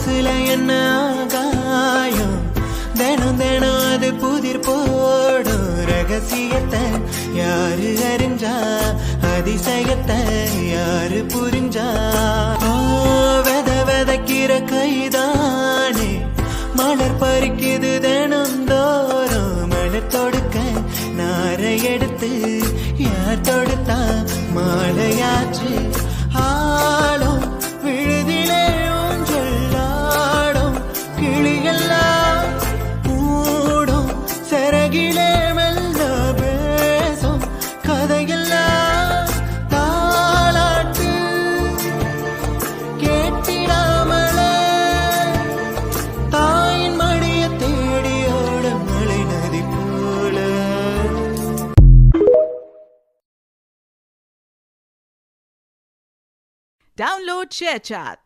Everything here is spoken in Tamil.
மனசுல என்ன ஆகாயம் தினம் தினம் அது புதிர் போடும் ரகசியத்தை யாரு அறிஞ்சா அதிசயத்தை யாரு புரிஞ்சா வெத வெதக்கிற கைதானே மலர் பறிக்குது தினம் தோறும் மலர் தொடுக்க நாரை எடுத்து யார் தொடுத்தா மாலையாச்சு ஆளும் விழுதிலே ஊஞ்சலாடும் கிளியெல்லாம் மூடும் சிறகிலே மெல்ல பேசும் கதையெல்லாம் தாளாட்டு கேட்டிடாமலே தாயின் மடிய தேடியோட மலை நதி போல. Download ShareChat.